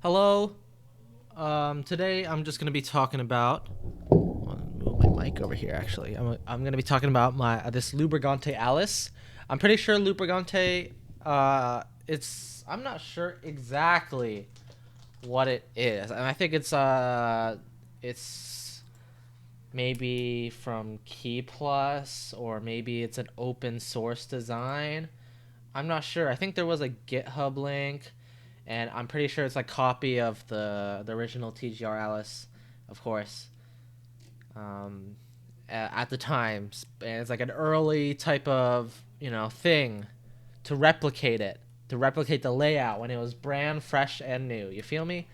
Hello. Today I'm just gonna be talking about. I'll move my mic over here. Actually, I'm gonna be talking about my this Lubrigante Alice. I'm pretty sure Lubrigante. It's I'm not sure exactly what it is, and I think it's maybe from Key Plus, or maybe it's an open source design. I'm not sure. I think there was a GitHub link, and I'm pretty sure it's a copy of the original TGR Alice, of course. Um, at the time, and it's like an early type of thing to replicate the layout when it was brand fresh and new. You feel me?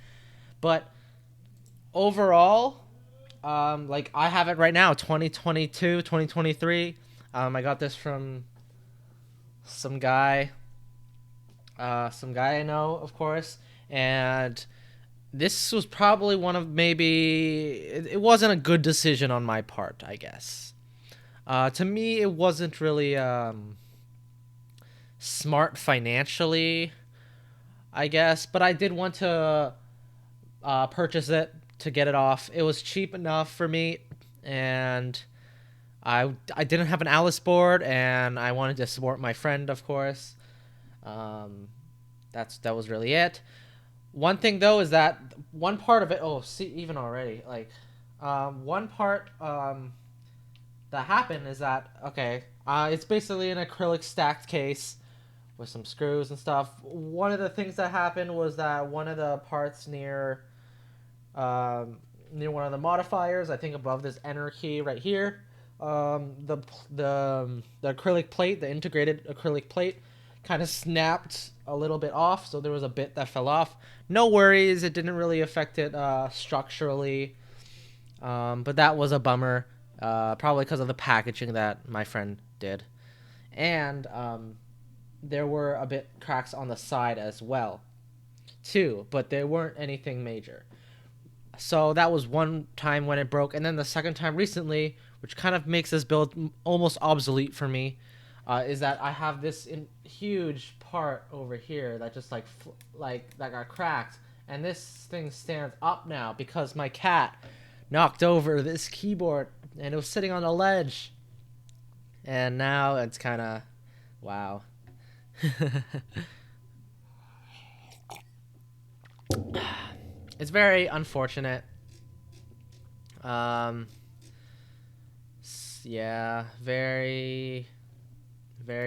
But overall, like I have it right now, 2022, 2023. I got this from some guy some guy I know, of course, and this was probably one of maybe it wasn't a good decision on my part, I guess. To me, it wasn't really smart financially, I guess, but I did want to purchase it to get it off. It was cheap enough for me, and I didn't have an Alice board, and I wanted to support my friend, of course. Um, that was really it. One thing though is that one part of it. Oh, see, even already, like, one part that happened is that okay, it's basically an acrylic stacked case with some screws and stuff. One of the things that happened was that one of the parts um, near one of the modifiers, I think above this enter key right here, the acrylic plate, the integrated acrylic plate, kind of snapped a little bit off, so there was a bit that fell off. No worries, it didn't really affect it structurally, but that was a bummer, probably because of the packaging that my friend did, and there were a bit cracks on the side as well, too, but they weren't anything major. So that was one time when it broke, and then the second time recently, which kind of makes this build almost obsolete for me, is that I have this huge part over here that just like that got cracked, and this thing stands up now because my cat knocked over this keyboard, and it was sitting on a ledge, and now it's kind of wow. It's very unfortunate. Um, yeah, very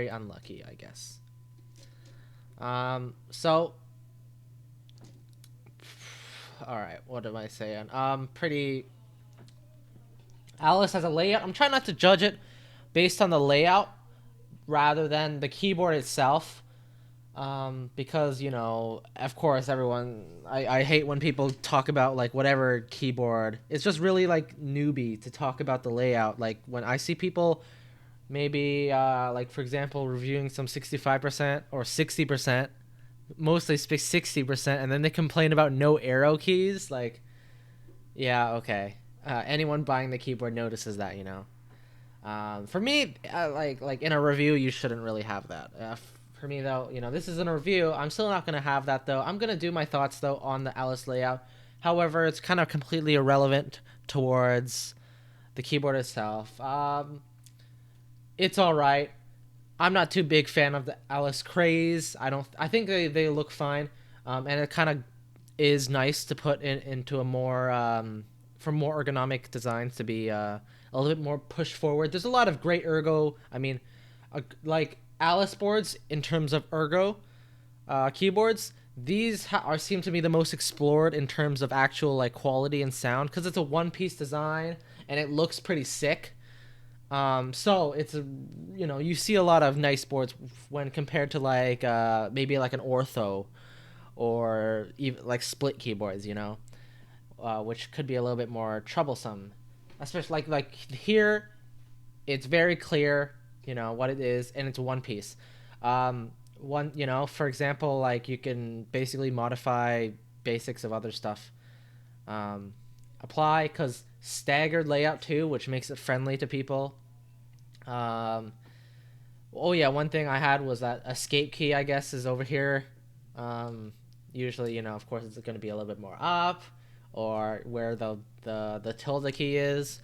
unlucky, I guess. So all right, what am I saying? Pretty. Alice has a layout. I'm trying not to judge it based on the layout rather than the keyboard itself. Because of course, everyone. I hate when people talk about like whatever keyboard. It's just really like newbie to talk about the layout. Like when I see people maybe like for example reviewing some 65% or 60%, mostly 60%, and then they complain about no arrow keys. Like, yeah, okay. Anyone buying the keyboard notices that. For me, like in a review, you shouldn't really have that. For me though, this isn't a review. I'm still not gonna have that though. I'm gonna do my thoughts though on the Alice layout. However, it's kind of completely irrelevant towards the keyboard itself. It's all right. I'm not too big fan of the Alice craze. I don't. I think they look fine, and it kind of is nice to put into a more for more ergonomic designs to be a little bit more pushed forward. There's a lot of great ergo. I mean, like Alice boards in terms of ergo keyboards. These are seem to be the most explored in terms of actual like quality and sound because it's a one piece design and it looks pretty sick. So it's you see a lot of nice boards when compared to like maybe like an ortho or even like split keyboards, which could be a little bit more troublesome, especially like here, it's very clear, what it is, and it's one piece. One, for example, like you can basically modify basics of other stuff. Um, Apply because staggered layout too, which makes it friendly to people. Um, oh yeah, one thing I had was that escape key. I guess is over here. Um, Usually, of course, it's going to be a little bit more up, or where the tilde key is.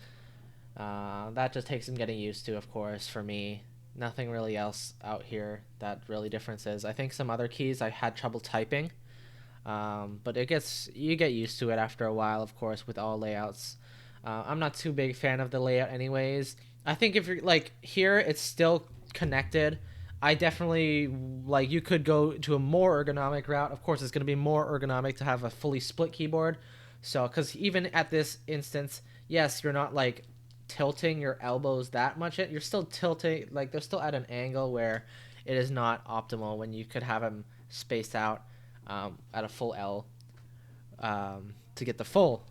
That just takes some getting used to, of course, for me. Nothing really else out here that really differences. I think some other keys I had trouble typing, but you get used to it after a while, of course, with all layouts. I'm not too big fan of the layout anyways. I think if you're like here, it's still connected. I definitely like you could go to a more ergonomic route. Of course, it's going to be more ergonomic to have a fully split keyboard. So, because even at this instance, yes, you're not like tilting your elbows that much. You're still tilting, like they're still at an angle where it is not optimal when you could have them spaced out at a full L to get the full,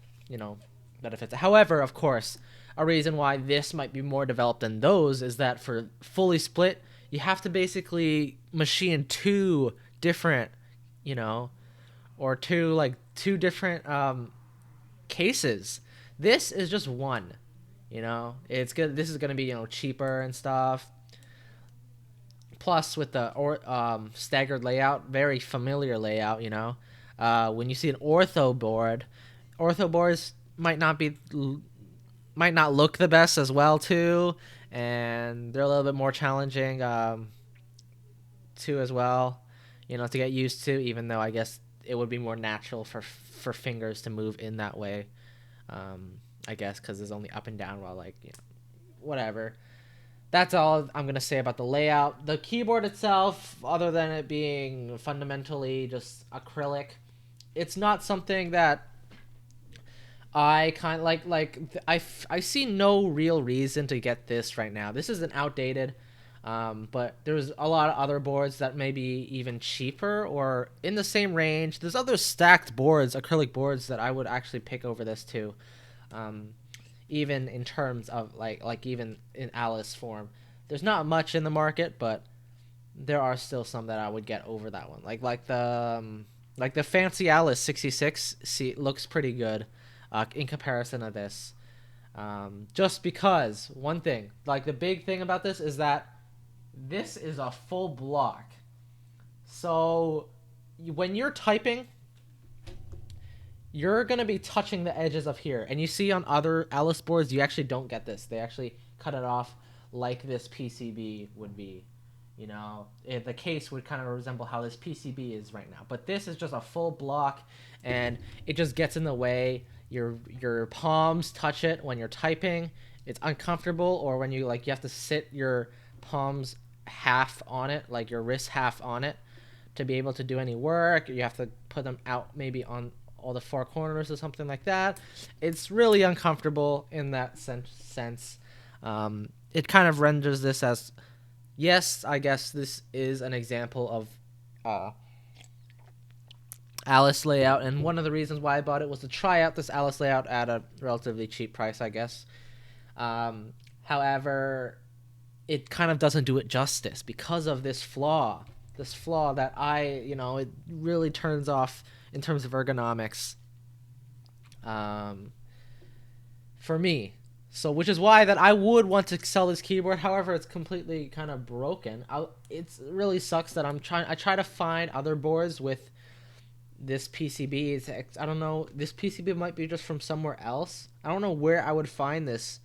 benefits. However, of course, a reason why this might be more developed than those is that for fully split, you have to basically machine two different, or two different cases. This is just one. It's good. This is gonna be cheaper and stuff. Plus, with the staggered layout, very familiar layout. When you see an ortho boards might not look the best as well too, and they're a little bit more challenging too as well. To get used to. Even though I guess it would be more natural for fingers to move in that way. I guess because there's only up and down while whatever. That's all I'm going to say about the layout. The keyboard itself, other than it being fundamentally just acrylic, it's not something that I kind of I see no real reason to get this right now. This isn't outdated, but there's a lot of other boards that may be even cheaper or in the same range. There's other stacked boards, acrylic boards, that I would actually pick over this too. Even in terms of like even in Alice form, there's not much in the market, but there are still some that I would get over that one. Like the fancy Alice 66 looks pretty good in comparison to this. Just because one thing, like the big thing about this is that this is a full block. So when you're typing, you're going to be touching the edges of here. And you see on other Alice boards, you actually don't get this. They actually cut it off like this PCB would be. The case would kind of resemble how this PCB is right now. But this is just a full block, and it just gets in the way. Your palms touch it when you're typing. It's uncomfortable, or when you have to sit your palms half on it, like your wrist half on it, to be able to do any work. You have to put them out maybe on all the four corners or something like that. It's really uncomfortable in that sense. It kind of renders this as, yes, I guess this is an example of Alice layout, and one of the reasons why I bought it was to try out this Alice layout at a relatively cheap price, I guess. However, it kind of doesn't do it justice because of this flaw that it really turns off in terms of ergonomics for me. So, which is why that I would want to sell this keyboard. However, it's completely kind of broken. It really sucks that I try to find other boards with this PCB. I don't know. This PCB might be just from somewhere else. I don't know where I would find this,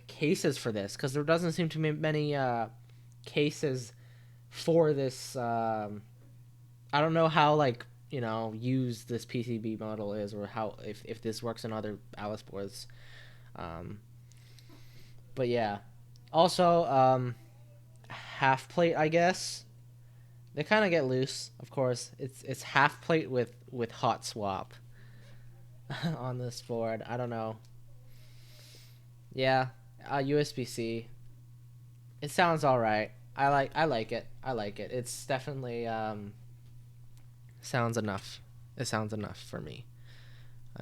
cases for this, because there doesn't seem to be many cases for this. I don't know how used this PCB model is, or how if this works in other Alice boards. But yeah, also half plate, I guess. They kind of get loose, of course. It's half plate with hot swap on this board. I don't know. Yeah, USB-C. It sounds all right. I like it. It's definitely sounds enough. It sounds enough for me.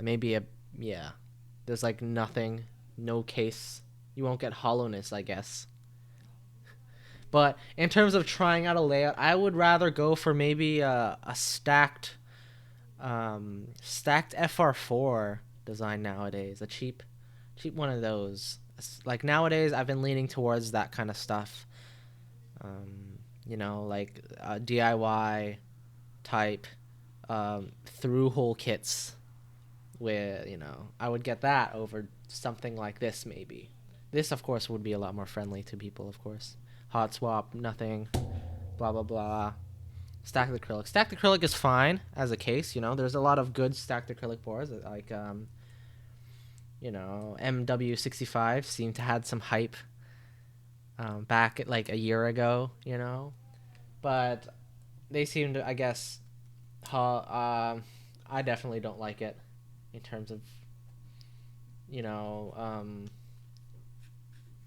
Maybe there's nothing, no case. You won't get hollowness, I guess. But in terms of trying out a layout, I would rather go for maybe a stacked FR4 design nowadays. A cheap one of those. Nowadays, I've been leaning towards that kind of stuff. DIY type through hole kits, where I would get that over something like this. Maybe this, of course, would be a lot more friendly to people, of course. Hot swap, nothing, blah blah blah. Stacked acrylic. Stacked acrylic is fine as a case. There's a lot of good stacked acrylic boards, like MW65 seemed to had some hype back at like a year ago. But they seem to, I guess, I definitely don't like it in terms of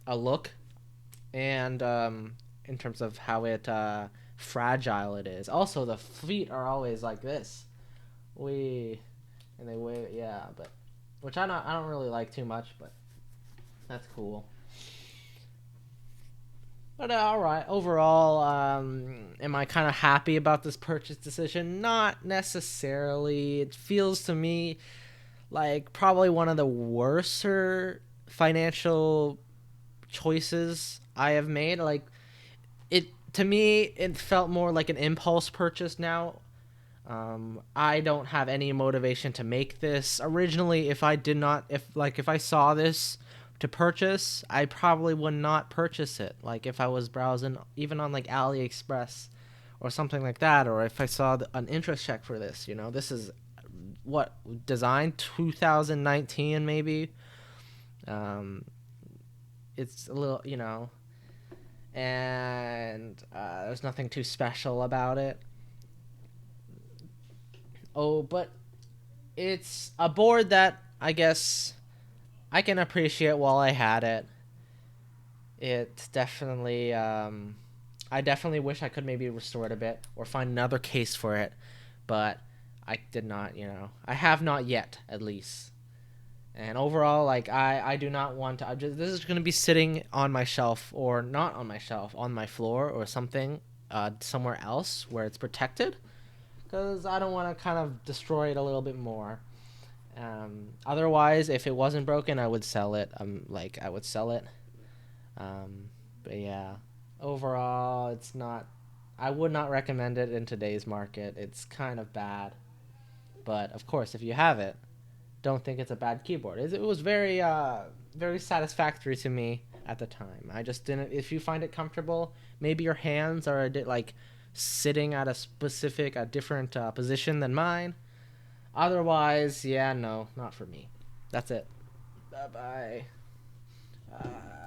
a look, and in terms of how fragile it is. Also, the feet are always like this, and they weigh, yeah, but which I don't really like too much, but that's cool. But all right, overall, am I kind of happy about this purchase decision? Not necessarily. It feels to me like probably one of the worser financial choices I have made. Like, it to me, it felt more like an impulse purchase now. I don't have any motivation to make this. Originally, if I saw this to purchase, I probably would not purchase it. Like, if I was browsing even on like AliExpress or something like that, or if I saw an interest check for this, this is what, designed 2019 maybe. It's a little, and there's nothing too special about it. Oh, but it's a board that I guess I can appreciate while I had it. It definitely, I definitely wish I could maybe restore it a bit or find another case for it, but I did not, I have not yet, at least. And overall, like, I do not want to. This is going to be sitting on my shelf, or not on my shelf, on my floor or something, somewhere else where it's protected, because I don't want to kind of destroy it a little bit more. Otherwise, if it wasn't broken, I would sell it. I would sell it. But yeah, overall, it's not. I would not recommend it in today's market. It's kind of bad. But of course, if you have it, don't think it's a bad keyboard. It was very very satisfactory to me at the time. I just didn't. If you find it comfortable, maybe your hands are like sitting at a different position than mine. Otherwise, yeah, no, not for me. That's it. Bye bye.